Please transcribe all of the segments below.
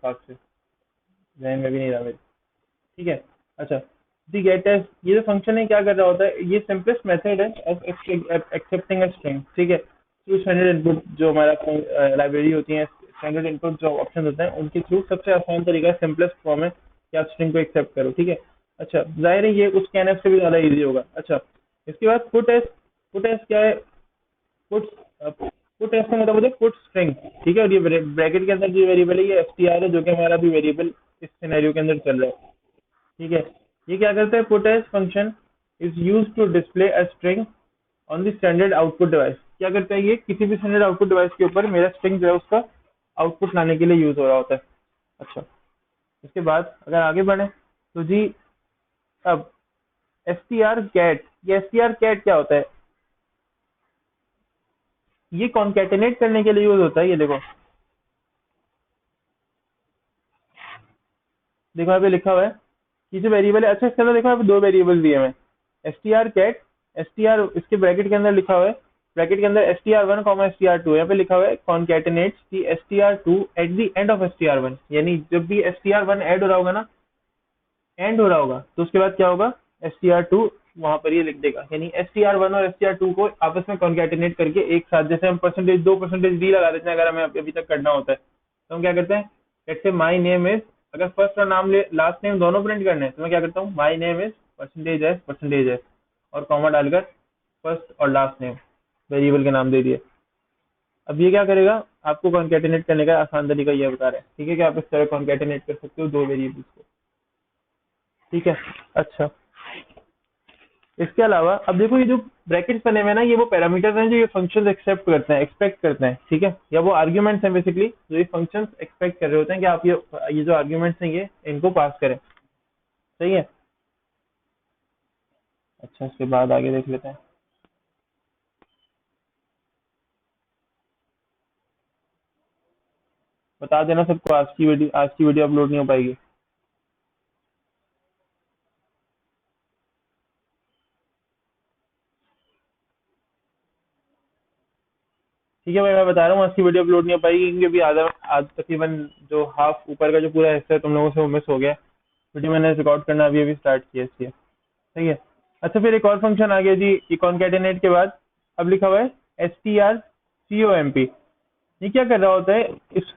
दिमाग से, जहन में भी नहीं रहा मेरे। ठीक है। अच्छा, दी गेट एस, ये जो फंक्शन है क्या कर रहा होता है, ये सिंपलेस्ट मेथड है ऑफ एक्सेप्टिंग अ स्ट्रिंग। ठीक है, थ्रू स्टैंडर्ड इनपुट जो हमारा लाइब्रेरी होती है, स्टैंडर्ड इनपुट जो ऑप्शन होते हैं उनके थ्रू सबसे आसान तरीका, सिंपलेस्ट फॉर्म है कि आप स्ट्रिंग को एक्सेप्ट करो। ठीक है। अच्छा, जाहिर है ये उस स्कैनफ से भी ज्यादा इजी होगा। अच्छा, इसके बाद पुट एस, पुट एस क्या है, पुट पुट एस का मतलब होता है पुट स्ट्रिंग। ठीक है, और ये ब्रैकेट के अंदर जो वेरिएबल है ये एसटीआर है, जो कि हमारा भी वेरिएबल इस सिनेरियो के अंदर चल रहा है। ठीक है, ये क्या करता है, puts function is use to display a string on the standard output device. क्या करता है, ये किसी भी स्टैंडर्ड आउटपुट डिवाइस के ऊपर मेरा स्ट्रिंग जो है उसका आउटपुट लाने के लिए यूज हो रहा होता है। अच्छा, इसके बाद अगर आगे बढ़े तो जी, अब एस टी आर कैट, ये एस टी आर कैट क्या होता है, ये कॉन्केटेनेट करने के लिए यूज होता है। ये देखो, देखो यहाँ पे लिखा हुआ है कि जो वेरिएबल है, अच्छा इसके अंदर देखो यहाँ पे दो वेरिएबल दिए हुए हैं, S T R cat, S T R इसके ब्रैकेट के अंदर लिखा हुआ है, ब्रैकेट के अंदर S T R one comma S T R two, यहाँ पे लिखा हुआ है concatenates the S T R two at the end of S T R one. यानी जब भी S T R one add हो रहा होगा ना, एंड हो रहा होगा, तो उसके बाद क्या होगा, एस टी आर टू वहां पर ये लिख देगा। यानी एस टी आर वन और एस टी आर टू को आपस में कॉन्केटेनेट करके एक साथ, जैसे हम परसेंटेज दो परसेंटेज डी लगा देते हैं अगर हमें अभी तक करना होता है, तो हम क्या करते हैं, let's say my name is, अगर फर्स्ट और नाम लास्ट नेम दोनों प्रिंट करने हैं तो मैं क्या करता हूँ, my name is percentage S और कॉमा डालकर फर्स्ट और लास्ट नेम वेरिएबल के नाम दे दिए। अब ये क्या करेगा, आपको कॉन्केटेनेट करने का आसान तरीका ये बता रहा है। ठीक है, कि आप इस तरह कॉन्केटेनेट कर सकते हो दो वेरिएबल्स को। ठीक है। अच्छा, इसके अलावा अब देखो, ये जो ब्रैकेट्स बने हुए हैं ना, ये वो पैरामीटर्स हैं जो ये फंक्शंस एक्सेप्ट करते हैं, एक्सपेक्ट करते हैं। ठीक है, या वो आर्ग्यूमेंट्स हैं बेसिकली जो ये फंक्शंस एक्सपेक्ट कर रहे होते हैं कि आप ये जो आर्ग्यूमेंट्स हैं ये इनको पास करें। सही है। अच्छा, इसके बाद आगे देख लेते हैं। बता देना सबको, आज की वीडियो अपलोड नहीं हो पाएगी। ठीक है भाई, मैं बता रहा हूँ आज की वीडियो अपलोड नहीं हो पाएगी क्योंकि अभी आधा, आज तकरीबन जो हाफ ऊपर का जो पूरा हिस्सा है तुम लोगों से वो मिस हो गया। वीडियो मैंने रिकॉर्ड करना अभी अभी स्टार्ट किया इसलिए। सही है। अच्छा, फिर एक और फंक्शन आ गया जी कॉन्केटेनेट के बाद, अब लिखा हुआ है S T R C O M P. ये क्या कर रहा होता है, इस,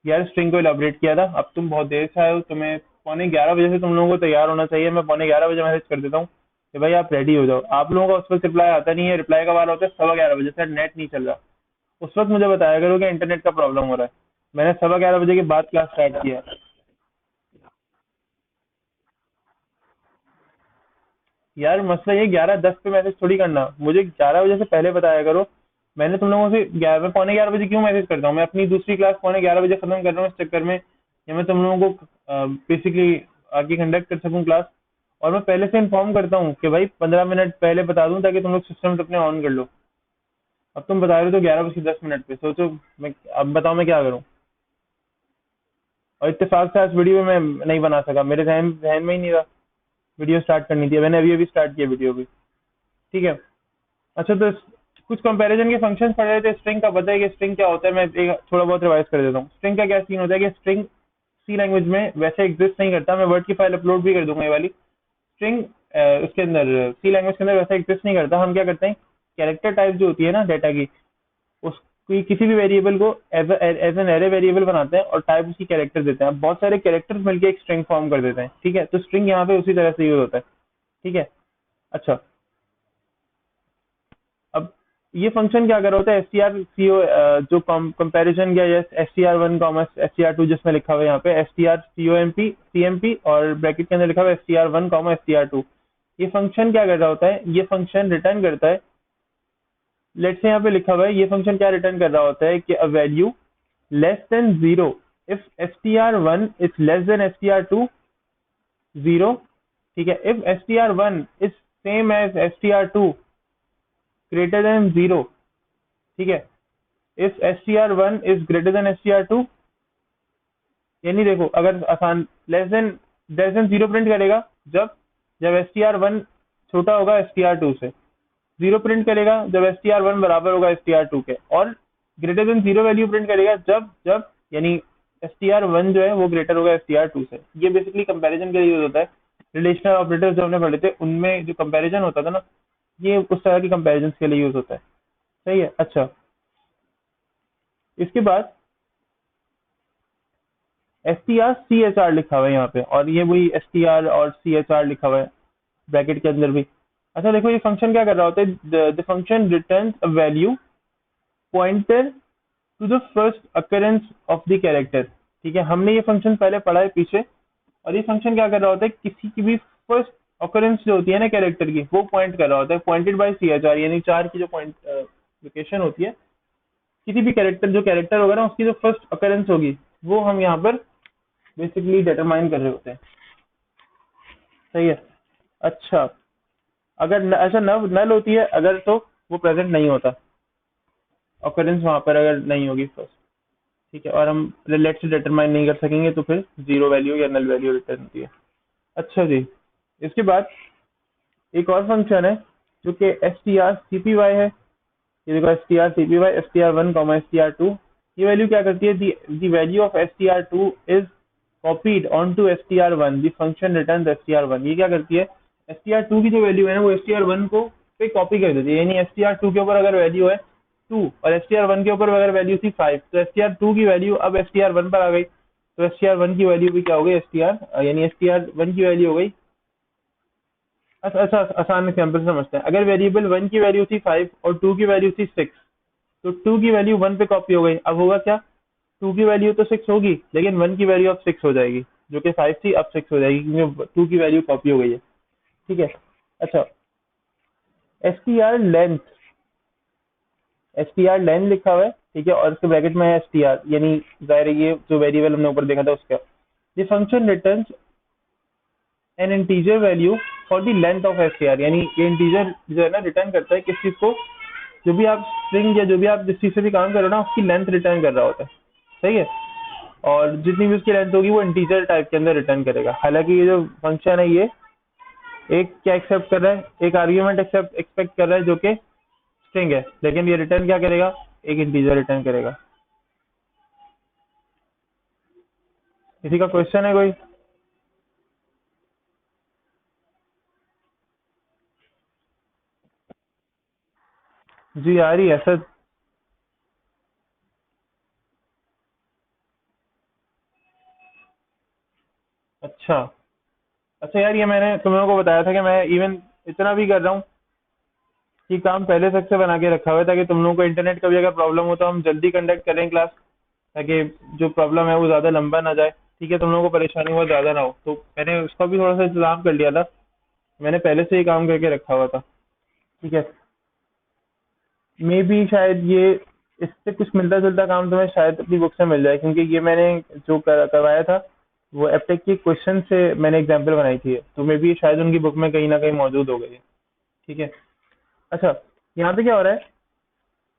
यार स्ट्रिंग को इलाबरेट किया था, अब तुम बहुत देर से आए हो, तुम्हें 11:15 बजे से तुम लोगों को तैयार होना चाहिए, मैं 11:15 बजे मैसेज कर देता हूँ कि भाई आप रेडी हो जाओ। आप लोगों का उस वक्त रिप्लाई आता नहीं है, रिप्लाई का वाला होता है 11:15 बजे से, नेट नहीं चल रहा, उस वक्त मुझे बताया करो कि इंटरनेट का प्रॉब्लम हो रहा है। मैंने 11:15 बजे के बाद क्लास स्टार्ट किया है। यार मसला ये 11:10 पे मैसेज थोड़ी करना, मुझे 11 बजे से पहले बताया करो। मैंने तुम लोगों से 11, 11:45 बजे क्यों मैसेज करता हूँ, मैं अपनी दूसरी क्लास 11:15 बजे खत्म कर रहा हूँ इस चक्कर में, या मैं तुम लोगों को बेसिकली आगे कंडक्ट कर सकूँ क्लास। और मैं पहले से इन्फॉर्म करता हूँ कि भाई 15 मिनट पहले बता दूँ ताकि तुम लोग सिस्टम अपने ऑन कर लो। अब तुम बता रहे हो तो 11:10 पे, सोचो मैं, अब बताओ मैं क्या करूँ। और इत्तेफाक से आज वीडियो में नहीं बना सका, मेरे जहन जहन में ही नहीं रहा, वीडियो स्टार्ट करनी थी, मैंने अभी अभी स्टार्ट किया वीडियो भी। ठीक है। अच्छा, तो कुछ कंपैरिजन के फंक्शंस पढ़ रहे थे, स्ट्रिंग का पता है कि स्ट्रिंग क्या होता है, मैं एक थोड़ा बहुत रिवाइज कर देता हूँ। स्ट्रिंग का क्या सीन होता है कि स्ट्रिंग सी लैंग्वेज में वैसे एग्जिस्ट नहीं करता, मैं वर्ड की फाइल अपलोड भी कर दूंगा ये वाली। स्ट्रिंग उसके अंदर सी लैंग्वेज के अंदर वैसे एग्जिस्ट नहीं करता। हम क्या करते हैं, कैरेक्टर टाइप जो होती है ना डाटा की, उसकी किसी भी वेरिएबल को एज एन एरे वेरिएबल बनाते हैं और टाइप उसकी कैरेक्टर देते हैं। अब बहुत सारे कैरेक्टर्स मिलकर एक स्ट्रिंग फॉर्म कर देते हैं। ठीक है, तो स्ट्रिंग यहाँ पे उसी तरह से यूज होता है। ठीक है। अच्छा, अब ये फंक्शन क्या कर रहा होता है, S T R C O, जो कंपैरिजन या S T R one comma S T R two जिसमें लिखा हुआ है यहाँ पे S T R C O M P C M P और ब्रैकेट के अंदर लिखा हुआ है S T R one comma S T R two. ये फंक्शन क्या कर रहा होता है, ये फंक्शन रिटर्न करता है, लेट्स से यहाँ पे लिखा हुआ है, ये फंक्शन क्या रिटर्न कर रहा होता है कि a value less than zero if S T R one is less than S T R two, zero. ठीक है, if S T R one is same as S T R two, greater than zero. ठीक है, if S T R one is greater than S T R two, यानी देखो अगर आसान, less than zero print करेगा जब जब S T R one छोटा होगा एस टी आर टू से, जीरो प्रिंट करेगा जब एस टी आर वन बराबर होगा एस टी आर टू के, और greater than zero value print करेगा जब जब यानी str1 जो है वो ग्रेटर होगा str2 से। ये बेसिकली कंपैरिजन के लिए यूज होता है। रिलेशनल ऑपरेटर्स जो हमने पढ़े थे उनमें जो कंपैरिजन होता था ना, ये उस तरह की कंपैरिजन के लिए यूज होता है। सही है। अच्छा, इसके बाद str लिखा हुआ है यहाँ पे, और ये वही str और chr लिखा हुआ है ब्रैकेट के अंदर भी। अच्छा देखो, ये फंक्शन क्या कर रहा होता है, the function returns a value pointer to the first occurrence of the character. ठीक है, हमने ये फंक्शन पहले पढ़ा है पीछे। और ये फंक्शन क्या कर रहा होता है, किसी की भी फर्स्ट अकरेंस जो होती है ना कैरेक्टर की, वो पॉइंट कर रहा होता है, पॉइंटेड बाय chr, यानी चार की जो पॉइंट लोकेशन होती है, किसी भी कैरेक्टर, जो कैरेक्टर होगा ना उसकी जो फर्स्ट अकरेंस होगी, वो हम यहाँ पर बेसिकली डिटरमाइन कर रहे होते हैं। सही है। अच्छा, अगर ऐसा नल नल होती है अगर, तो वो प्रेजेंट नहीं होता, ऑकरेंस वहां पर अगर नहीं होगी फर्स्ट। ठीक है, और हम लेट से डिटरमाइन नहीं कर सकेंगे तो फिर जीरो वैल्यू या नल वैल्यू रिटर्न होती है। अच्छा जी, इसके बाद एक और फंक्शन है जो कि strcpy है। ये देखो, strcpy str1 str2, ये वैल्यू क्या करती है, the value of str2 is copied on to str1, the function return str1। ये क्या करती है, str2 की जो वैल्यू है ना वो str1 को पे कॉपी कर देती है। यानी str2 के ऊपर अगर वैल्यू है 2 और str1 के ऊपर अगर वैल्यू थी 5, तो str2 की वैल्यू अब str1 पर आ गई, तो str1 की वैल्यू भी क्या हो गई, यानी str1 की वैल्यू हो गई। अच्छा अच्छा, आसान एग्जाम्पल समझते हैं। अगर वेरिएबल 1 की वैल्यू थी 5 और 2 की वैल्यू थी 6, तो 2 की वैल्यू 1 पे कॉपी हो गई। अब होगा क्या, 2 की वैल्यू तो 6 होगी लेकिन 1 की वैल्यू अब 6 हो जाएगी, जो कि 5 थी अब 6 हो जाएगी क्योंकि 2 की वैल्यू कॉपी हो गई है। ठीक है। अच्छा, str लेन लिखा हुआ है। ठीक है, और इसके ब्रैकेट में है str, यानी जाहिर है ये जो वेरिएबल हमने ऊपर देखा था उसका। ये function returns N integer value for the length of str, यानी ये इंटीजर जो है ना रिटर्न करता है किस चीज को, जो भी आप स्ट्रिंग या जो भी आप जिस चीज से भी काम कर रहे हो ना उसकी लेंथ रिटर्न कर रहा होता है। सही है, और जितनी भी उसकी लेंथ होगी वो इंटीजर टाइप के अंदर रिटर्न करेगा। हालांकि ये जो फंक्शन है ये एक क्या एक्सेप्ट कर रहा है, एक आर्ग्यूमेंट एक्सपेक्ट कर रहा है जो कि स्ट्रिंग है, लेकिन ये रिटर्न क्या करेगा, एक इंटीजर रिटर्न करेगा। किसी का क्वेश्चन है कोई? जी आ रही है सर। अच्छा अच्छा यार, ये मैंने तुम लोगों को बताया था कि मैं इवन इतना भी कर रहा हूँ कि काम पहले तक से बना के रखा हुआ है, ताकि तुम लोगों को इंटरनेट का भी अगर प्रॉब्लम हो तो हम जल्दी कंडक्ट करें क्लास, ताकि जो प्रॉब्लम है वो ज़्यादा लंबा ना जाए। ठीक है, तुम लोगों को परेशानी बहुत ज़्यादा ना हो, तो मैंने उसका भी थोड़ा सा इंतजाम कर लिया था। मैंने पहले से ही काम करके रखा हुआ था। ठीक है, मे बी शायद ये इससे कुछ मिलता जुलता काम तुम्हें शायद अपनी बुक से मिल जाए, क्योंकि ये मैंने जो करवाया था वो एप्टेक के क्वेश्चन से मैंने एग्जाम्पल बनाई थी, तो मे बी शायद उनकी बुक में कहीं ना कहीं मौजूद हो गई है। ठीक है। अच्छा, यहाँ पे क्या हो रहा है,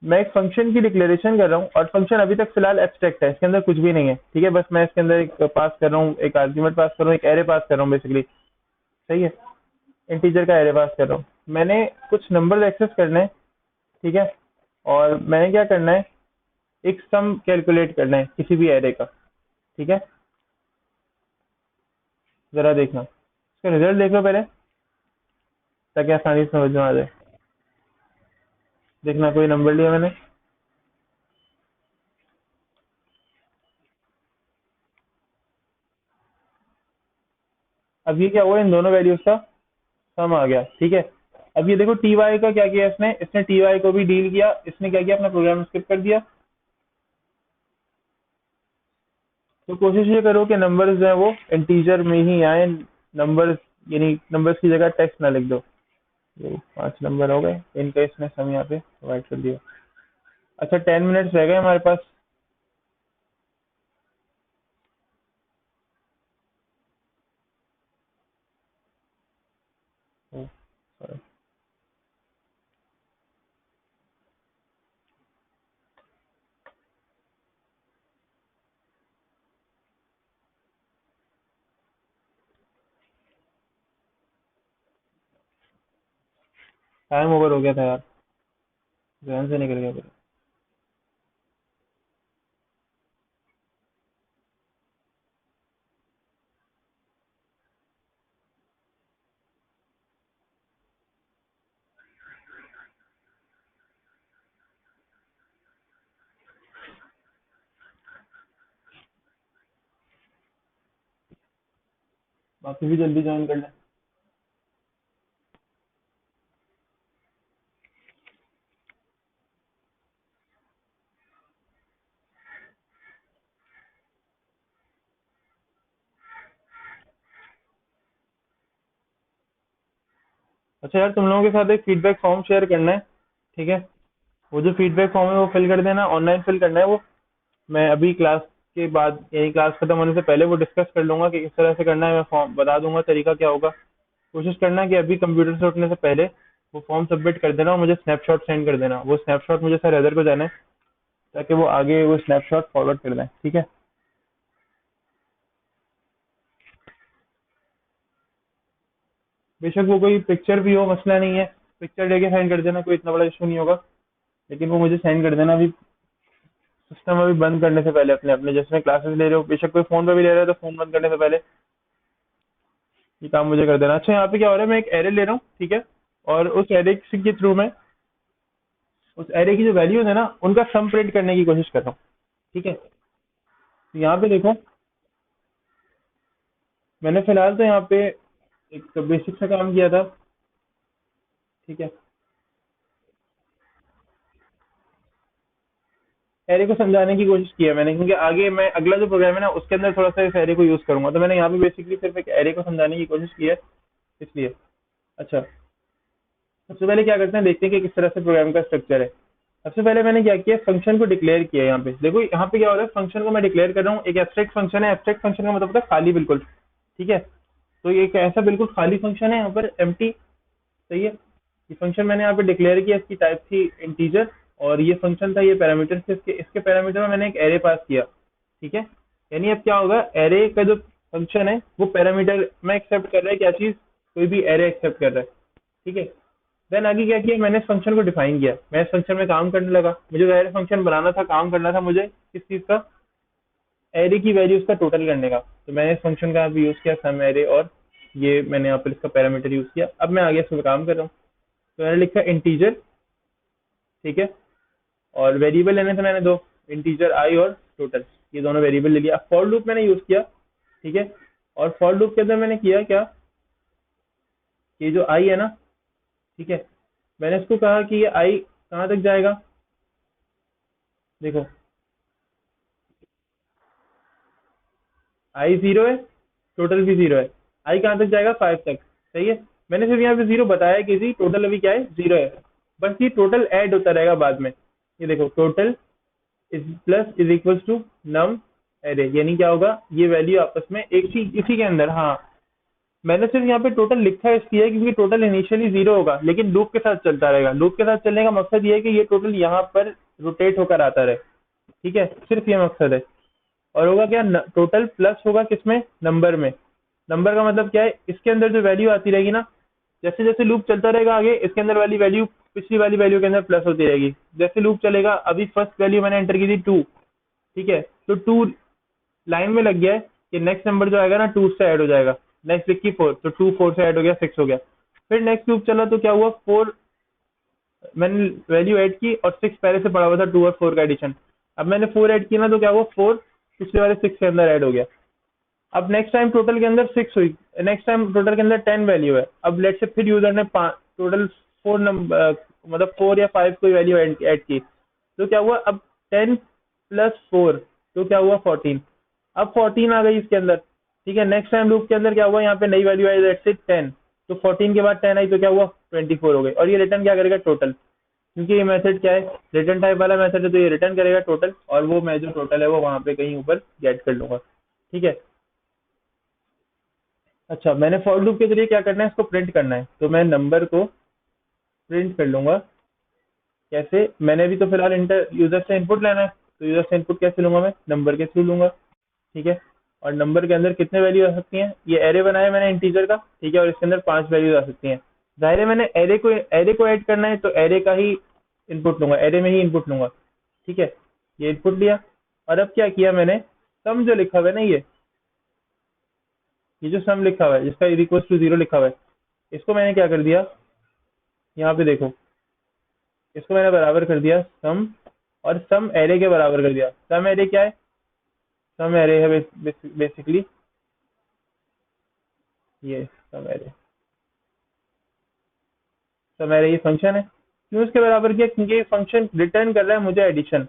मैं एक फंक्शन की डिक्लेरेशन कर रहा हूँ और फंक्शन अभी तक फिलहाल एब्स्ट्रैक्ट है, इसके अंदर कुछ भी नहीं है। ठीक है, बस मैं इसके अंदर एक पास कर रहा हूँ, एक आर्ग्यूमेंट पास कर रहा हूँ, एक एरे पास कर रहा हूँ बेसिकली। सही है, इंटीजर का एरे पास कर रहा हूँ। मैंने कुछ नंबर एक्सेस करने हैं। ठीक है, और मैंने क्या करना है, एक सम कैलकुलेट करना है किसी भी एरे का। ठीक है, जरा देखना, इसका रिजल्ट देख लो पहले ताकि आसानी से समझ में आ जाए। देखना कोई नंबर लिया मैंने। अब ये क्या हुआ, इन दोनों वैल्यूज का सम आ गया। ठीक है, अब ये देखो टी वाई का क्या किया इसने, टी वाई को भी डील किया, इसने क्या किया, अपना प्रोग्राम स्किप कर दिया। तो कोशिश ये करो कि नंबर्स जो है वो इंटीजर में ही आए, नंबर्स यानी नंबर्स की जगह टेक्स्ट ना लिख दो। ये 5 नंबर हो गए, इनका इसने सम यहाँ पे प्रोवाइड कर दिया। अच्छा, 10 मिनट्स रह गए हमारे पास। टाइम ओवर हो गया था यार, ध्यान से निकल गया। बाकी भी जल्दी ज्वाइन कर लें। अच्छा यार, तुम लोगों के साथ एक फीडबैक फॉर्म शेयर करना है, ठीक है? वो जो फीडबैक फॉर्म है वो फिल कर देना, ऑनलाइन फिल करना है वो। मैं अभी क्लास के बाद, यही क्लास खत्म होने से पहले वो डिस्कस कर लूंगा कि किस तरह से करना है। मैं फॉर्म बता दूंगा, तरीका क्या होगा। कोशिश करना कि अभी कंप्यूटर से उठने से पहले वो फॉर्म सबमिट कर देना और मुझे स्नैपशॉट सेंड कर देना। वो स्नैपशॉट मुझे सर अदर को जाना है, ताकि वो आगे वो स्नैपशॉट फॉरवर्ड कर दें, ठीक है? बेशक वो कोई पिक्चर भी हो, मसला नहीं है। पिक्चर लेके साइन कर देना, कोई इतना बड़ा इशू नहीं होगा। लेकिन वो मुझे साइन कर देना अभी, सिस्टम अभी बंद करने से पहले। अपने अपने जिसमें क्लासेस ले रहे हो, बेशक कोई फोन पे भी ले रहा है तो फोन बंद करने से पहले ये काम मुझे कर देना। अच्छा, यहाँ पे क्या हो रहा है, मैं एक एरे ले रहा हूँ, ठीक है? और उस एरे के थ्रू मैं उस एरे की जो वैल्यूज है ना, उनका सम प्रिंट करने की कोशिश कर रहा हूँ, ठीक है? तो यहाँ पे देखो, मैंने फिलहाल तो यहाँ पे एक बेसिक सा काम किया था, ठीक है? एरे को समझाने की कोशिश की है मैंने, क्योंकि आगे मैं अगला जो प्रोग्राम है ना उसके अंदर थोड़ा सा इस एरे को यूज करूंगा, तो मैंने यहाँ पे बेसिकली सिर्फ एक एरे को समझाने की कोशिश की है, इसलिए। अच्छा, सबसे पहले क्या करते हैं, देखते हैं कि किस तरह से प्रोग्राम का स्ट्रक्चर है। सबसे पहले मैंने क्या किया, फंक्शन को डिक्लेयर किया। यहाँ पे देखो, यहाँ पे क्या हो रहा है, फंक्शन को मैं डिक्लेयर कर रहा हूँ। एक एब्स्ट्रैक्ट फंक्शन है। एब्स्ट्रैक्ट फंक्शन का मतलब होता है खाली, बिल्कुल, ठीक है? तो ये एक ऐसा बिल्कुल खाली फंक्शन है यहाँ पर, एम्प्टी, सही है? ये फंक्शन मैंने यहाँ पे डिक्लेयर किया, इसकी टाइप थी इंटीजर, और ये फंक्शन था, ये पैरामीटर थे इसके। इसके पैरामीटर में मैंने एक एरे पास किया, ठीक है? यानी अब क्या होगा, एरे का जो फंक्शन है वो पैरामीटर में एक्सेप्ट कर रहा है, क्या चीज, कोई भी एरे एक्सेप्ट कर रहा है, ठीक है? देन आगे क्या किया, मैंने इस फंक्शन को डिफाइन किया। मैं इस फंक्शन में काम करने लगा, मुझे एरे फंक्शन बनाना था, काम करना था मुझे किस चीज का, एरे की वैल्यूज का टोटल करने का। तो मैंने इस फंक्शन का यूज किया, सम एरे, और ये मैंने यहाँ पर इसका पैरामीटर यूज किया। अब मैं आगे इसमें काम कर रहा हूँ। तो मैंने लिखा इंटीजर, ठीक है? और वेरिएबल लेने थे मैंने दो, इंटीजर आई और टोटल, ये दोनों वेरिएबल ले लिया। फॉर लूप मैंने यूज किया, ठीक है? और फॉर लूप के अंदर मैंने किया क्या, ये जो आई है ना, ठीक है, मैंने इसको कहा कि ये आई कहाँ तक जाएगा। देखो, आई जीरो है, टोटल भी जीरो है, आई कहाँ तक जाएगा, 5 तक, सही है? मैंने सिर्फ यहाँ पे जीरो बताया कि जी टोटल अभी क्या है, जीरो है। बस ये टोटल ऐड होता रहेगा बाद में। ये देखो, total is plus is equal to num array, यानी क्या होगा, ये वैल्यू आपस में एक ही इसी के अंदर। हाँ, मैंने सिर्फ यहाँ पे टोटल लिखा है इसलिए क्योंकि टोटल इनिशियली जीरो होगा, लेकिन लूप के साथ चलता रहेगा। लूप के साथ चलने का मकसद ये है कि ये टोटल यहाँ पर रोटेट होकर आता रहे, ठीक है? सिर्फ ये मकसद है। और होगा क्या, टोटल प्लस होगा किसमें, नंबर में। नंबर का मतलब क्या है, इसके अंदर जो वैल्यू आती रहेगी ना, जैसे जैसे लूप चलता रहेगा आगे, इसके अंदर वाली वैल्यू पिछली वाली वैल्यू के अंदर प्लस होती रहेगी। जैसे लूप चलेगा, अभी फर्स्ट वैल्यू मैंने एंटर की थी 2, ठीक है? तो 2 लाइन में लग गया है कि नेक्स्ट नंबर जो आएगा ना 2 से ऐड हो जाएगा। नेक्स्ट लिखी 4, तो 2 4 से ऐड हो गया, 6 हो गया। फिर नेक्स्ट लूप चला तो क्या हुआ, 4 मैंने वैल्यू ऐड की और 6 पहले से पड़ा हुआ था, 2 और 4 का एडिशन। अब मैंने 4 ऐड किया ना, तो क्या हुआ, 4 पिछले वाले 6 के अंदर ऐड हो गया। अब नेक्स्ट टाइम टोटल के अंदर 6 हुई, नेक्स्ट टाइम टोटल के अंदर 10 वैल्यू है। अब लेट से फिर यूजर ने टोटल 4 नंबर, मतलब 4 या 5 कोई वैल्यू ऐड की, तो क्या हुआ, अब 10 प्लस 4, तो क्या हुआ, 14। अब 14 आ गई इसके अंदर, ठीक है? नेक्स्ट टाइम लूप के अंदर क्या हुआ, यहाँ पे नई वैल्यू आई, लेट से 10, तो 14 के बाद 10 आई, तो क्या हुआ, 24 हो गई। और ये रिटर्न क्या करेगा, टोटल, क्योंकि ये मेथड क्या है, रिटर्न टाइप वाला मेथड है, तो ये रिटर्न करेगा टोटल, और वो मैं जो टोटल है वो वहां पे कहीं ऊपर गेट कर लूंगा, ठीक है? अच्छा, मैंने फॉर लूप के जरिए क्या करना है, इसको प्रिंट करना है, तो मैं नंबर को प्रिंट कर लूंगा। कैसे, मैंने भी तो फिलहाल इंटर यूजर से इनपुट लेना है, तो यूजर से इनपुट कैसे लूंगा, मैं नंबर के थ्रू लूंगा, ठीक है? और नंबर के अंदर कितने वैल्यू आ सकती हैं, ये एरे बनाया मैंने इंटीजर का, ठीक है? और इसके अंदर 5 वैल्यूज आ सकती हैं। जाहिर है मैंने एरे को ऐड करना है, तो एरे का ही इनपुट लूंगा, एरे में ही इनपुट लूंगा, ठीक है? ये इनपुट लिया। और अब क्या किया मैंने, सम जो लिखा हुआ है ना, ये जो सम लिखा हुआ है, जिसका इक्वल टू 0 लिखा हुआ है, इसको मैंने क्या कर दिया, यहाँ पे देखो, इसको मैंने बराबर कर दिया सम, और सम एरे के बराबर कर दिया। सम एरे क्या है, सम एरे है बेसिकली ये सब एरे ये फंक्शन है। क्यों इसके बराबर किया? क्योंकि ये फंक्शन रिटर्न कर रहा है मुझे एडिशन।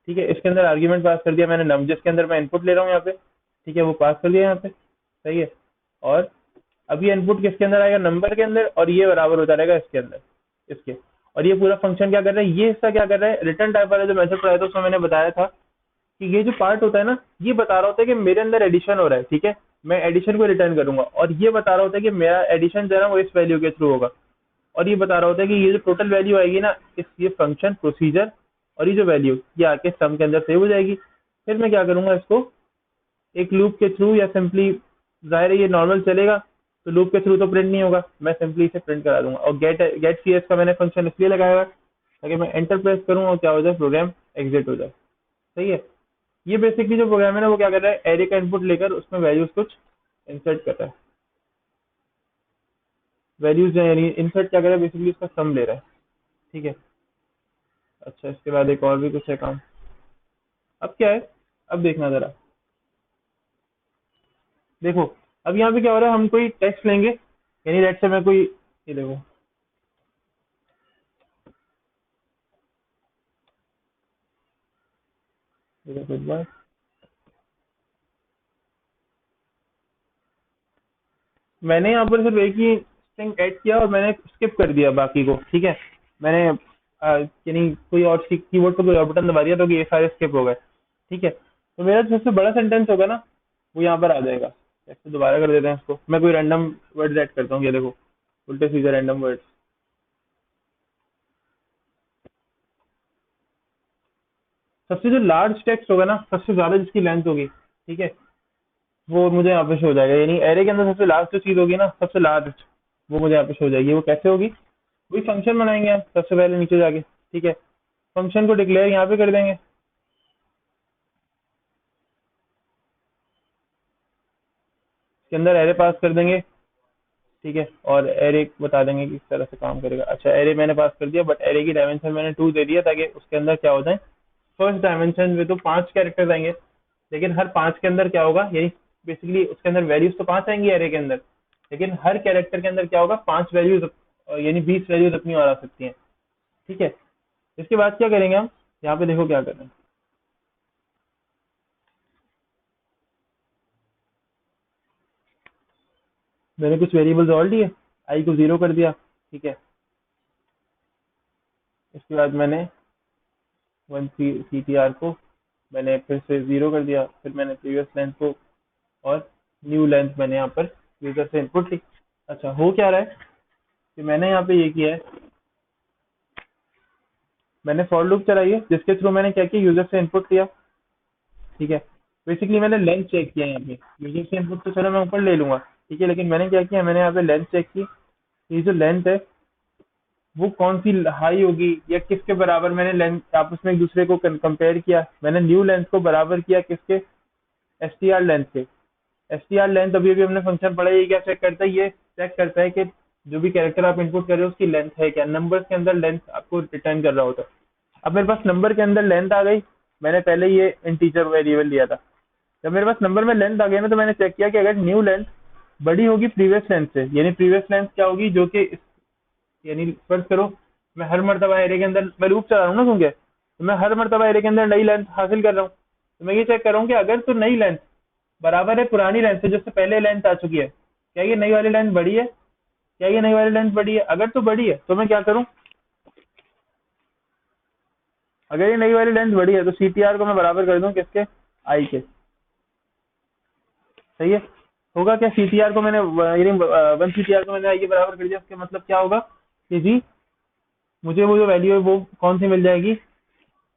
ठीक है, इसके अंदर आर्ग्यूमेंट पास कर दिया मैंने नम, जिसके अंदर मैं इनपुट ले रहा हूँ यहाँ पे। ठीक है, वो पास कर दिया यहाँ पे, सही है। और अब ये इनपुट किसके अंदर आएगा? नंबर के अंदर, और ये बराबर होता रहेगा इसके अंदर, इसके। और ये पूरा फंक्शन क्या कर रहा है? ये हिस्सा क्या कर रहा है? रिटर्न टाइप वाला जो मेथड पढ़ाया था उसमें मैंने बताया था कि ये जो पार्ट होता है ना, ये बता रहा होता है कि मेरे अंदर एडिशन हो रहा है। ठीक है, मैं एडिशन को रिटर्न करूंगा, और ये बता रहा होता है कि मेरा एडिशन जो है ना वो इस वैल्यू के थ्रू होगा। और ये बता रहा होता है कि ये जो टोटल वैल्यू आएगी ना, इस ये फंक्शन प्रोसीजर और ये जो वैल्यू ये आके सम के अंदर सेव हो जाएगी। फिर मैं क्या करूंगा, इसको एक लूप के थ्रू या सिंपली, जाहिर है ये नॉर्मल चलेगा तो लूप के थ्रू तो प्रिंट नहीं होगा, मैं सिंपली इसे प्रिंट करा दूंगा। और गेट सी एस का मैंने फंक्शन इसलिए लगाया हुआ है ताकि मैं एंटर प्रेस करूँ और क्या हो जाए, प्रोग्राम एग्जिट हो जाए। सही है। ये बेसिकली जो प्रोग्राम है ना वो क्या कर रहा है, एरे का इनपुट लेकर उसमें वैल्यूज कुछ इंसर्ट कर रहा है। वैल्यूज यानी इंसर्ट क्या कर रहा है, बेसिकली उसका सम ले रहा है। ठीक है। अच्छा, इसके बाद एक और भी कुछ है काम। अब क्या है, अब देखना जरा, देखो। अब यहाँ पे क्या हो रहा है, हम कोई टेक्स्ट लेंगे, यानी लेट से मैं कोई, ये देखो, ये देखो एक बार, मैंने यहाँ पर सिर्फ एक ही स्ट्रिंग ऐड किया और मैंने स्किप कर दिया बाकी को। ठीक है, मैंने यानी कोई और कीबोर्ड पर कोई और बटन दबा दिया तो कि ये सारे स्किप हो गए। ठीक है, तो मेरा जो सबसे बड़ा सेंटेंस होगा ना वो यहाँ पर आ जाएगा। ऐसे दोबारा कर देते हैं इसको, मैं कोई रैंडम वर्ड ऐड करता हूँ, ये देखो, उल्टे सीधे रैंडम वर्ड। सबसे जो लार्ज टेक्स्ट होगा ना, सबसे ज्यादा जिसकी लेंथ होगी, ठीक है, वो मुझे यहाँ पे शो हो जाएगा। यानी एरे के अंदर सबसे लास्ट जो चीज होगी ना, सबसे लार्ज, वो मुझे यहाँ पे शो हो जाएगी। वो कैसे होगी? वही फंक्शन बनाएंगे हम सबसे पहले नीचे जाके। ठीक है, फंक्शन को डिक्लेयर यहाँ पे कर देंगे। इसके अंदर एरे पास कर देंगे। ठीक है, और एरे बता देंगे कि किस तरह से काम करेगा। अच्छा, एरे मैंने पास कर दिया, बट एरे की डायमेंशन मैंने 2 दे दिया ताकि उसके अंदर क्या होता है, फर्स्ट डायमेंशन में तो 5 कैरेक्टर्स आएंगे, लेकिन हर 5 के अंदर क्या होगा, यही बेसिकली उसके अंदर वैल्यूज तो 5 आएंगी एरे के अंदर, लेकिन हर कैरेक्टर के अंदर क्या होगा, 5 वैल्यूज, यानी 20 वैल्यूज अपनी और आ सकती हैं। ठीक है, इसके बाद क्या करेंगे हम, यहाँ पे देखो क्या कर रहे हैं। मैंने कुछ वेरिएबल्स और लिए, आई को 0 कर दिया। ठीक है, इसके बाद मैंने वन सी टी आर को मैंने फिर से 0 कर दिया। फिर मैंने प्रीवियस लेंथ को और न्यू लेंथ मैंने यहाँ पर यूजर से इनपुट ली। अच्छा, हो क्या रहा है कि मैंने यहाँ पे ये किया है, मैंने फॉर लूप चलाई है जिसके थ्रू मैंने क्या किया, यूजर से इनपुट लिया। ठीक है, बेसिकली मैंने लेंथ चेक किया यहाँ पे, यूजर से इनपुट तो चलो मैं ऊपर ले लूंगा। ठीक है, लेकिन मैंने क्या किया, मैंने यहाँ पे लेंथ चेक की। ये जो लेंथ है वो कौन सी हाई होगी या किसके बराबर, मैंने लेंथ आपस में एक दूसरे को कंपेयर किया। मैंने न्यू लेंथ को बराबर किया किसके, एस टी आर लेंथ के। एस टी आर लेंथ अभी अभी हमने फंक्शन पढ़ा है, ये क्या चेक करता है, ये चेक करता है कि जो भी कैरेक्टर आप इनपुट कर रहे हो उसकी लेंथ है क्या, नंबर्स के अंदर लेंथ आपको रिटर्न कर रहा होता है। अब मेरे पास नंबर के अंदर लेंथ आ गई, मैंने पहले ये इंटीजर वेरिएबल लिया था। जब मेरे पास नंबर में लेंथ आ गई ना, तो मैंने चेक किया कि अगर न्यू लेंथ बड़ी होगी प्रीवियस लेंथ से, यानी प्रीवियस लेंथ क्या होगी, जो कि यानी फर्ज करो मैं हर मरतबा एरे के अंदर मैं लूप चला रहा हूँ ना, क्योंकि तो मैं हर मरतबा एरे के अंदर नई लेंथ हासिल कर रहा हूँ। तो मैं ये चेक कर रहा हूँ कि अगर तो नई लेंथ बराबर है पुरानी लेंथ से, जिससे पहले लेंथ आ चुकी है, क्या ये नई वाली लेंथ बड़ी है? क्या ये नई वाली लेंथ बड़ी है? अगर तो बड़ी है तो मैं क्या करूँ, अगर ये नई वाली लेंथ बड़ी है तो सीटीआर को मैं बराबर कर दूं किसके, आई के। सही है, होगा क्या, सीटीआर को मैंने यानी वन सीटीआर को मैंने आई के बराबर कर दिया, उसके मतलब क्या होगा कि जी मुझे वो जो वैल्यू है वो कौन सी मिल जाएगी,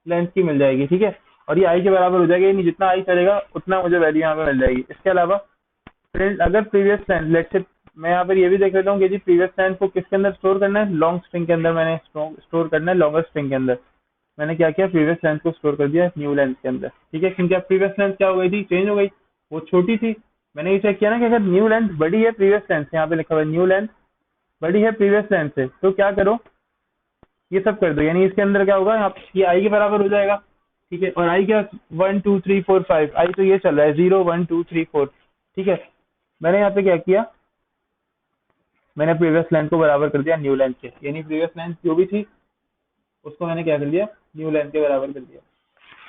लेंथ की मिल जाएगी। ठीक है, और ये आई के बराबर हो जाएगा, यानी जितना आई चलेगा उतना मुझे वैल्यू यहाँ पे मिल जाएगी। इसके अलावा अगर प्रीवियस लेंथ, लेट्स से मैं यहाँ पर ये भी देख लेता हूँ कि जी प्रीवियस लेंथ को किसके अंदर स्टोर करना है, लॉन्ग स्ट्रिंग के अंदर मैंने स्टोर करना है, लॉन्गर स्ट्रिंग के अंदर। मैंने क्या किया, प्रीवियस लेंथ को स्टोर कर दिया न्यू लेंथ के अंदर। ठीक है, क्योंकि अब प्रीवियस लेंथ क्या हो गई थी, चेंज हो गई, वो छोटी थी। मैंने ये चेक किया ना कि अगर न्यू लेंथ बड़ी है प्रीवियस लेंथ से, यहाँ पे लिखा हुआ है न्यू लेंथ बड़ी है प्रीवियस लेंथ से, तो क्या करो, ये सब कर दो, यानी इसके अंदर क्या होगा, यहाँ ये आई के बराबर हो जाएगा। ठीक है, और आई क्या, 1 2 3 4 5, आई तो ये चल रहा है 0 1 2 3 4। ठीक है, मैंने यहाँ पे क्या किया, मैंने प्रीवियस लेंथ को बराबर कर दिया न्यू लेंथ के, यानी प्रीवियस लेंथ जो भी थी उसको मैंने क्या कर दिया, न्यू लेंथ के बराबर कर दिया।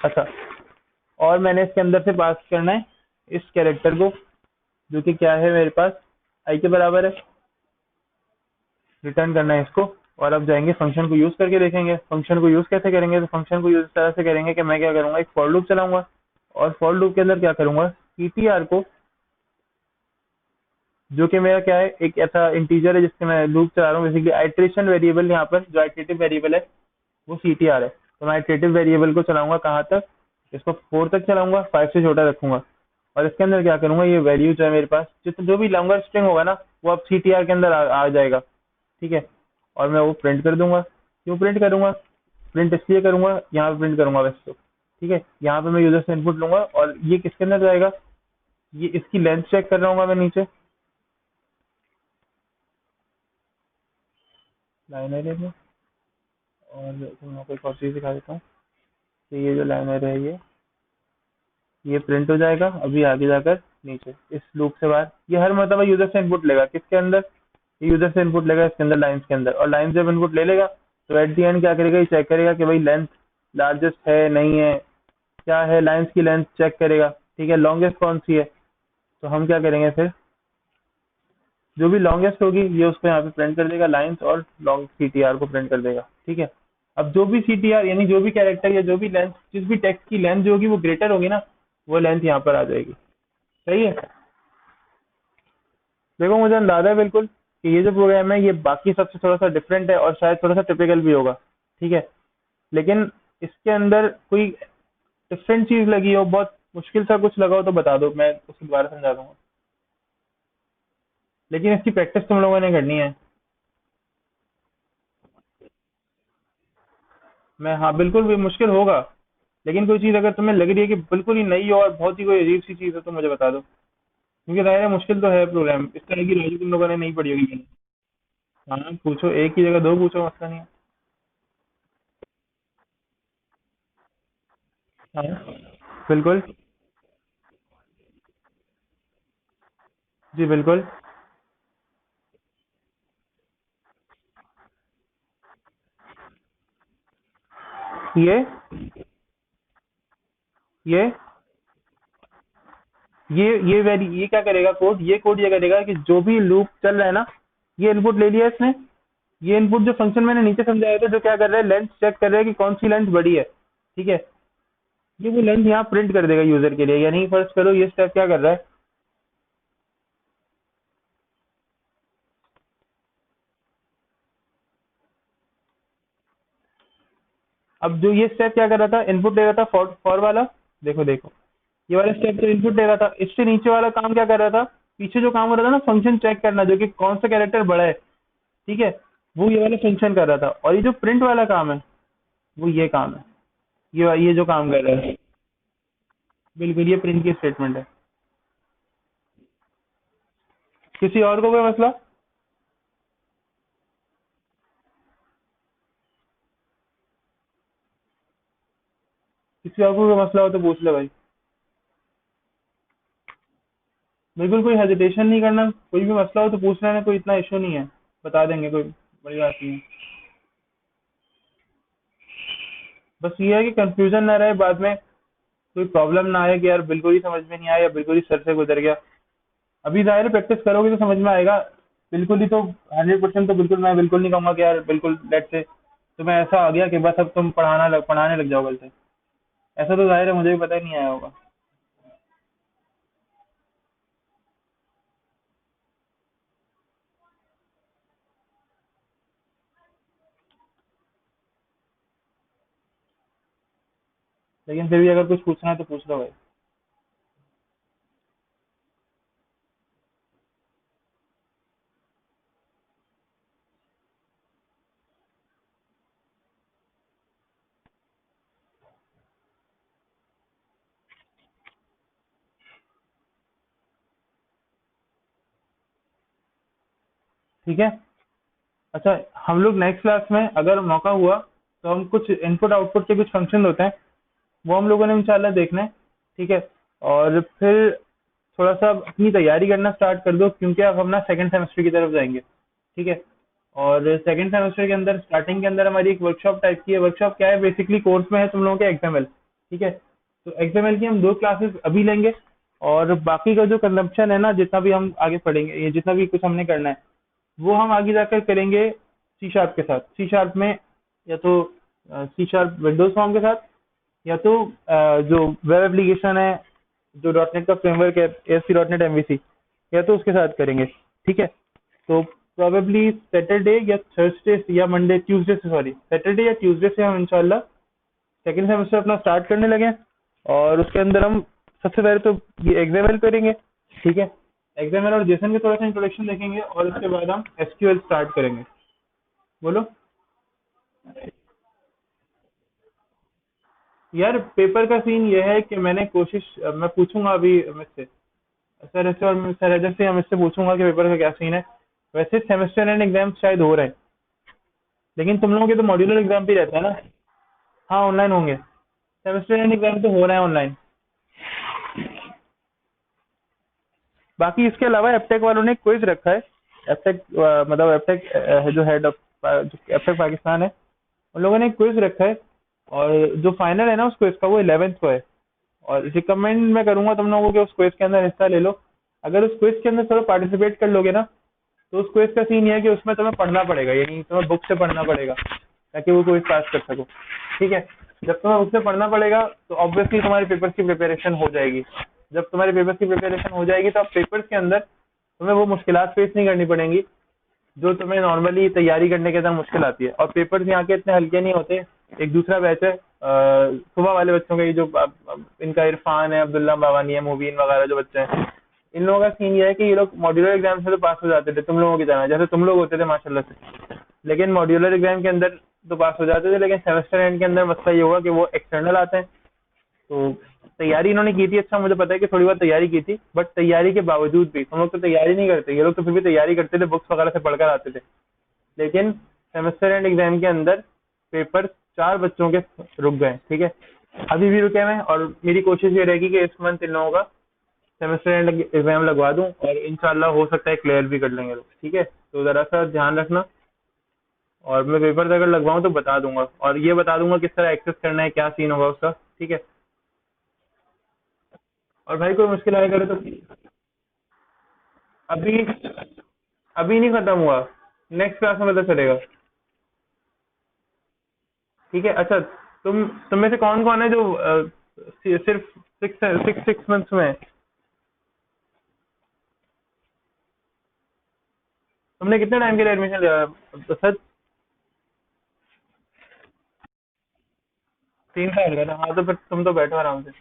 अच्छा, और मैंने इसके अंदर से पास करना है इस कैरेक्टर को, जो कि क्या है मेरे पास आई के बराबर है, रिटर्न करना है इसको। और अब जाएंगे फंक्शन को यूज करके देखेंगे। फंक्शन को यूज कैसे करेंगे, तो फंक्शन को यूज इस तरह से करेंगे कि मैं क्या करूंगा, एक फॉर लूप चलाऊंगा, और फॉर लूप के अंदर क्या करूंगा, सीटीआर को, जो कि मेरा क्या है, एक ऐसा इंटीजर है जिसके मैं लूप चला रहा हूँ बेसिकली, आइट्रेशन वेरिएबल, यहाँ पर जो आइट्रेटिव वेरिएबल है वो सीटीआर है। तो मैं आइट्रेटिव वेरिएबल को चलाऊंगा कहाँ तक, इसको 4 तक चलाऊंगा, 5 से छोटा रखूंगा। और इसके अंदर क्या करूंगा, ये वैल्यू जो है मेरे पास, जितना जो भी लॉन्गर स्ट्रिंग होगा ना वो अब सीटीआर के अंदर आ जाएगा, ठीक है। और मैं वो प्रिंट कर दूंगा। क्यों प्रिंट करूंगा, प्रिंट इसलिए करूंगा, यहाँ पे प्रिंट करूंगा वैसे तो, ठीक है। यहाँ पे मैं यूजर से इनपुट लूंगा और ये किसके अंदर जाएगा, ये इसकी लेंथ चेक कर रहा हूँ मैं नीचे लाइन एरे में, और मैं आपको एक और चीज दिखा देता हूँ कि ये जो लाइन एरे है ये प्रिंट हो जाएगा अभी आगे जाकर नीचे इस लूप से बाहर। ये हर मरतबा यूजर से इनपुट लेगा, किसके अंदर, ये यूजर से इनपुट लेगा इसके अंदर, लाइन्स के अंदर। और लाइन जब इनपुट ले लेगा तो एट दी एंड क्या करेगा, ये चेक करेगा कि भाई लेंथ लार्जेस्ट है नहीं है, क्या है, लाइन्स की लेंथ चेक करेगा, ठीक है, लॉन्गेस्ट कौन सी है। तो हम क्या करेंगे फिर, जो भी लॉन्गेस्ट होगी ये उसको यहाँ पे प्रिंट कर देगा, लाइन्स और लॉन्ग सीटीआर को प्रिंट कर देगा, ठीक है। अब जो भी सीटीआर यानी जो भी कैरेक्टर या जो भी लेंथ, जिस भी टेक्स्ट की लेंथ जो होगी वो ग्रेटर होगी ना, वो लेंथ यहाँ पर आ जाएगी, सही है। देखो मुझे अंदाजा है बिल्कुल कि ये जो प्रोग्राम है ये बाकी सबसे थोड़ा सा डिफरेंट है और शायद थोड़ा सा टिपिकल भी होगा, ठीक है। लेकिन इसके अंदर कोई डिफरेंट चीज लगी हो, बहुत मुश्किल सा कुछ लगा हो तो बता दो, मैं उसको दोबारा समझा दूंगा। लेकिन इसकी प्रैक्टिस तुम लोगों ने करनी है। मैं, हाँ बिल्कुल भी मुश्किल होगा, लेकिन कोई चीज अगर तुम्हें लग रही है कि बिल्कुल ही नई हो और बहुत ही कोई अजीब सी चीज हो तो मुझे बता दो, क्योंकि जाहिर है मुश्किल तो है प्रोग्राम, इस तरह की लॉजिक तुम लोगों ने नहीं पढ़ी होगी। हाँ पूछो, एक की जगह दो पूछो, मसला नहीं है। हाँ बिल्कुल, जी बिल्कुल। ये ये ये क्या करेगा कोड, ये कोड ये करेगा कि जो भी लूप चल रहा है ना, ये इनपुट ले लिया इसने, ये इनपुट जो फंक्शन मैंने नीचे समझाया था जो क्या कर रहा है, लेंथ चेक कर रहा है कि कौन सी लेंथ बड़ी है, ठीक है। ये वो लेंथ यहाँ प्रिंट कर देगा यूजर के लिए, यानी फर्स्ट करो ये स्टेप क्या कर रहा है, अब जो ये स्टेप क्या कर रहा था, इनपुट ले रहा था फॉर वाला, देखो देखो, ये वाला स्टेप तो इनपुट ले रहा था, इससे नीचे वाला काम क्या कर रहा था, पीछे जो काम हो रहा था ना फंक्शन चेक करना, जो कि कौन सा कैरेक्टर बड़ा है, ठीक है, वो ये वाला फंक्शन कर रहा था। और ये जो प्रिंट वाला काम है वो ये काम है, ये जो काम कर रहा है, बिल्कुल ये प्रिंट की स्टेटमेंट है। किसी और को कोई मसला, किसी और को कोई मसला हो तो पूछ ले भाई, बिल्कुल कोई हेजिटेशन नहीं करना, कोई भी मसला हो तो पूछ लेना, कोई इतना इशू नहीं है, बता देंगे, कोई बड़ी बात नहीं है। बस ये है कि कंफ्यूजन ना रहे बाद में, कोई प्रॉब्लम ना आए कि यार बिल्कुल ही समझ में नहीं आया या बिल्कुल ही सर से गुजर गया। अभी जाहिर प्रैक्टिस करोगे तो समझ में आएगा, बिल्कुल ही तो 100% तो बिल्कुल मैं बिल्कुल नहीं कहूंगा कि यार बिल्कुल लेट से तो मैं ऐसा आ गया कि बस अब तुम पढ़ाने लग जाओ कल से, ऐसा तो जाहिर है मुझे भी पता ही नहीं आया होगा। लेकिन फिर भी अगर कुछ पूछना है तो पूछ लो भाई। ठीक है। अच्छा, हम लोग नेक्स्ट क्लास में अगर मौका हुआ तो हम कुछ इनपुट आउटपुट के कुछ फंक्शन होते हैं वो हम लोगों ने इंशाल्लाह देखना है, ठीक है। और फिर थोड़ा सा अपनी तैयारी करना स्टार्ट कर दो, क्योंकि अब हम ना सेकंड सेमेस्टर की तरफ जाएंगे, ठीक है। और सेकंड सेमेस्टर के अंदर स्टार्टिंग के अंदर हमारी एक वर्कशॉप टाइप की है। वर्कशॉप क्या है, बेसिकली कोर्स में है तुम लोगों के एक्सएमएल। ठीक है, तो एक्सएमएल की हम 2 क्लासेस अभी लेंगे, और बाकी का जो कंजम्पशन है ना, जितना भी हम आगे पढ़ेंगे, ये जितना भी कुछ हमने करना है, वो हम आगे जाकर करेंगे सी शार्प के साथ। सी शार्प में या तो सी शार्प विंडोज फॉर्म के साथ, या तो जो वेब एप्लीकेशन है, जो डॉट नेट का फ्रेमवर्क है, S C dot net MVC, या तो उसके साथ करेंगे। ठीक है, तो प्रोबेबली सैटरडे या थर्सडे या मंडे ट्यूसडे से, सॉरी सैटरडे या ट्यूसडे से हम इंशाल्लाह सेकंड सेमेस्टर अपना स्टार्ट करने लगे। और उसके अंदर हम सबसे पहले तो ये एक्सएमएल करेंगे। ठीक है, एक्सएमएल और जेसन के थोड़ा सा इंट्रोडक्शन देखेंगे, और उसके बाद हम एसक्यूएल स्टार्ट करेंगे। बोलो यार। पेपर का सीन ये है कि मैंने कोशिश, मैं पूछूंगा अभी मुझसे सर ऐसे, और सर एजर से हम इससे पूछूंगा कि पेपर का क्या सीन है। वैसे सेमेस्टर एंड एग्जाम शायद हो रहे हैं, लेकिन तुम लोगों के तो मॉड्यूलर एग्जाम भी रहता है ना। हाँ, ऑनलाइन होंगे। सेमेस्टर एंड एग्जाम तो हो रहे हैं ऑनलाइन। बाकी इसके अलावा एपटेक वालों ने क्विज रखा है। एपटेक मतलब एपटेक जो हेड ऑफ एपटेक पाकिस्तान है, उन लोगों ने क्विज रखा है। और जो फाइनल है ना उस क्विज का, वो 11th को है। और रिकमेंड मैं करूंगा तुम लोगों को कि उस क्विज के अंदर हिस्सा ले लो। अगर उस क्विज के अंदर थोड़ा पार्टिसिपेट कर लोगे ना, तो उस क्विज का सीन ये है कि उसमें तुम्हें पढ़ना पड़ेगा, यानी तुम्हें बुक से पढ़ना पड़ेगा ताकि वो क्विज पास कर सको। ठीक है, जब तुम्हें बुक से पढ़ना पड़ेगा तो ऑब्वियसली तुम्हारे पेपर की प्रिपरेशन हो जाएगी। जब तुम्हारे पेपर की प्रिपरेशन हो जाएगी तो अब पेपर्स के अंदर तुम्हें वो मुश्किलात फेस नहीं करनी पड़ेंगी जो तुम्हें नॉर्मली तैयारी करने के अंदर मुश्किल आती है। और पेपर्स यहाँ के इतने हल्के नहीं होते। एक दूसरा बैच है सुबह वाले बच्चों का, ये जो इनका इरफान है, अब्दुल्ला बावानी है, मुबीन वगैरह जो बच्चे हैं, इन लोगों का सीन ये है कि ये लोग मॉड्यूलर एग्जाम से तो पास हो जाते थे तुम लोगों की तरह, जैसे तुम लोग होते थे माशाल्लाह से। लेकिन मॉड्यूलर एग्जाम के अंदर तो पास हो जाते थे, लेकिन सेमेस्टर एंड के अंदर मसला ये हुआ कि वो एक्सटर्नल आते हैं। तो तैयारी इन्होंने की थी, अच्छा मुझे पता है कि थोड़ी बहुत तैयारी की थी, बट तैयारी के बावजूद भी हम लोग तो तैयारी नहीं करते, ये लोग तो फिर भी तैयारी करते थे, बुक्स वगैरह से पढ़कर आते थे। लेकिन सेमेस्टर एंड एग्जाम के अंदर पेपर 4 बच्चों के रुक गए। ठीक है, अभी भी रुके हुए हैं, और मेरी कोशिश ये रहेगी कि इस मंथ इन लोगों का सेमेस्टर एंड एग्जाम लगवा दूं, और इंशाल्लाह हो सकता है क्लियर भी कर लेंगे लोग। ठीक है, तो जरा सा ध्यान रखना। और मैं पेपर अगर लगवाऊं तो बता दूंगा, और ये बता दूंगा किस तरह एक्सेस करना है, क्या सीन होगा उसका। ठीक है, और भाई कोई मुश्किल आया करे तो अभी अभी नहीं खत्म हुआ, नेक्स्ट क्लास में पता चलेगा। ठीक है, अच्छा तुम में से कौन कौन है जो सिर्फ सिक्स सिक्स सिक्स मंथ्स में है? तुमने कितने टाइम के लिए एडमिशन लिया तो सर? 3 साल का ना, हाँ तो फिर तुम तो बैठो आराम से।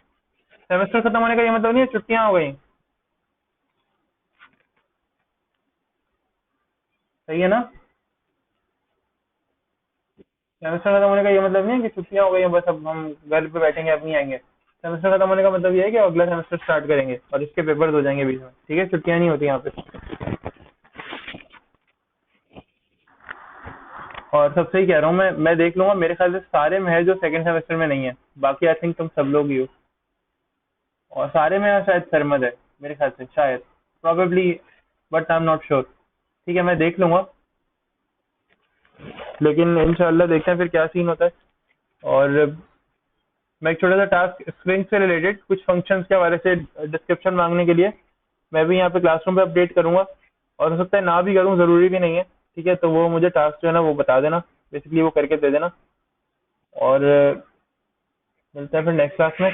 सेमेस्टर खत्म होने का ये मतलब नहीं है छुट्टियां हो गई। सही है ना? सेमेस्टर खत्म होने का ये मतलब नहीं है कि छुट्टियां हो गई हैं, बस अब हम घर पे बैठेंगे, अब नहीं आएंगे। सेमेस्टर खत्म होने का मतलब ये है कि अगला सेमेस्टर स्टार्ट करेंगे और इसके पेपर्स हो जाएंगे बीच में। ठीक है, छुट्टियां नहीं होती यहाँ पे। और सब सही कह रहा हूँ मैं देख लूंगा, मेरे ख्याल से सारे में है जो सेकंड सेमेस्टर में नहीं है, बाकी आई थिंक तुम सब लोग ही हो। और सारे में शायद सरमद है, मेरे ख्याल से शायद, probably, but I am not sure. ठीक है, मैं देख लूंगा, लेकिन इंशाल्लाह देखते हैं फिर क्या सीन होता है। और मैं एक छोटा सा टास्क स्प्रिंग से रिलेटेड कुछ फंक्शंस के हवाले से डिस्क्रिप्शन मांगने के लिए मैं भी यहाँ पे क्लासरूम पे अपडेट करूंगा, और हो सकता है ना भी करूँ, जरूरी भी नहीं है। ठीक है, तो वो मुझे टास्क जो है ना वो बता देना, बेसिकली वो करके दे देना। और मिलते हैं फिर नेक्स्ट क्लास में।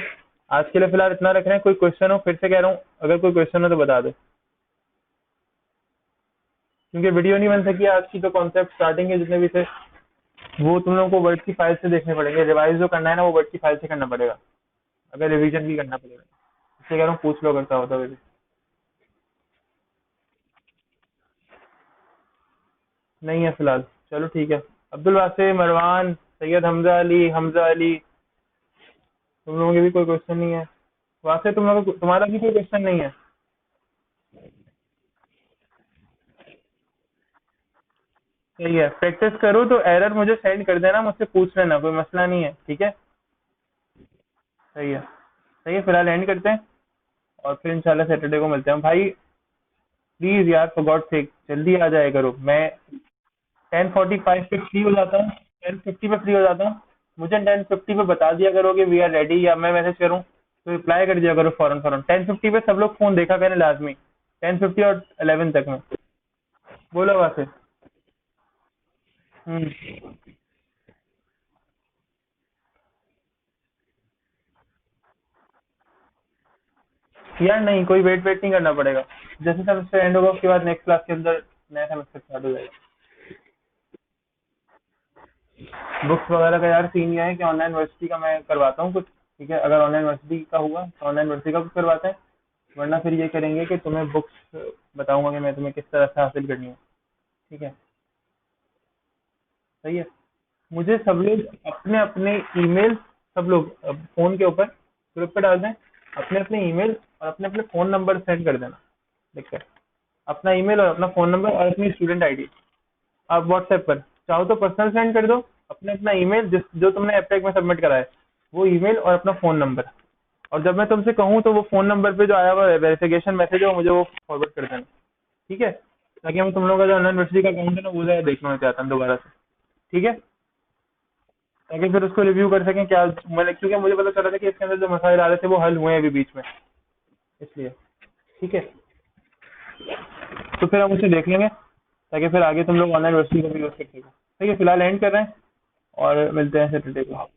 आज के लिए फिलहाल इतना रख रहे हैं। कोई क्वेश्चन हो, फिर से कह रहा हूँ, अगर कोई क्वेश्चन हो तो बता दो, क्योंकि वीडियो नहीं बन सकी आज की, तो कॉन्सेप्ट स्टार्टिंग के जितने भी थे वो तुम लोगों को वर्ड की फाइल से देखने पड़ेंगे। रिवाइज जो करना है ना वो वर्ड की फाइल से करना पड़ेगा, अगर रिवीजन भी करना पड़ेगा। इसलिए कह रहा हूँ पूछ लो करता होता है। नहीं है फिलहाल, चलो ठीक है। अब्दुल वासे, मरवान, सैयद हमजा अली, तुम लोगों के भी कोई क्वेश्चन नहीं है? वासे तुम लोगों को, तुम्हारा भी कोई क्वेश्चन नहीं है? सही है, प्रैक्टिस करो तो एरर मुझे सेंड कर देना, मुझसे पूछ लेना, कोई मसला नहीं है। ठीक है, सही है। सही है, फिलहाल एंड करते हैं, और फिर इंशाल्लाह सैटरडे को मिलते हैं भाई। प्लीज यार फॉर गॉड सेक जल्दी आ जाया करो। मैं 10:45 पे फ्री हो जाता हूँ, 10:50 पे फ्री हो जाता हूँ। मुझे 10:50 पे बता दिया करो कि वी आर रेडी, या मैं मैसेज करूँ तो रिप्लाई कर दिया करो फौरन फौरन। 10:50 पे सब लोग फोन देखा करें लाजमी, 10:50 और 11 तक में। बोलो वहां से। हम्म। यार नहीं, कोई वेट वेट नहीं करना पड़ेगा। जैसे सेमेस्टर एंड होगा उसके बाद नेक्स्ट क्लास के अंदर नया सेमेस्टर स्टार्ट हो जाएगा। बुक्स वगैरह का यार सीन ये है कि ऑनलाइन यूनिवर्सिटी का मैं करवाता हूँ कुछ। ठीक है, अगर ऑनलाइन यूनिवर्सिटी का हुआ तो ऑनलाइन यूनिवर्सिटी का कुछ करवाते हैं, वरना फिर ये करेंगे कि तुम्हें बुक्स बताऊंगा कि मैं तुम्हें किस तरह से हासिल करनी है। ठीक है, सही है। मुझे सब लोग अपने अपने ईमेल, सब लोग फोन के ऊपर ग्रुप पे डाल दें, अपने अपने ईमेल और अपने अपने फोन नंबर सेंड कर देना लिखकर। अपना ईमेल और अपना फोन नंबर और अपनी स्टूडेंट आईडी आप व्हाट्सएप पर, चाहो तो पर्सनल सेंड कर दो। अपने अपना ईमेल जिस जो तुमने एप्टेक में सबमिट करा है वो ईमेल और अपना फोन नंबर, और जब मैं तुमसे कहूँ तो वो फोन नंबर पे जो आया हुआ वेरिफिकेशन मैसेज है वो मुझे वो फॉरवर्ड कर देना। ठीक है, ताकि हम तुम लोगों का जो ऑनलाइन यूनिवर्सिटी का अकाउंट है ना वो जरा देखना चाहता हूँ दोबारा से। ठीक है, ताकि फिर उसको रिव्यू कर सकें क्या मैंने, क्योंकि मुझे पता चला था कि इसके अंदर जो मसाइल आ रहे थे वो हल हुए हैं अभी बीच में, इसलिए। ठीक है, तो फिर हम उसे देख लेंगे ताकि फिर आगे तुम लोग ऑनलाइन यूनिवर्सिटी का भी यूज कर सको। ठीक है, फिलहाल एंड कर रहे हैं और मिलते हैं सैटरडे को।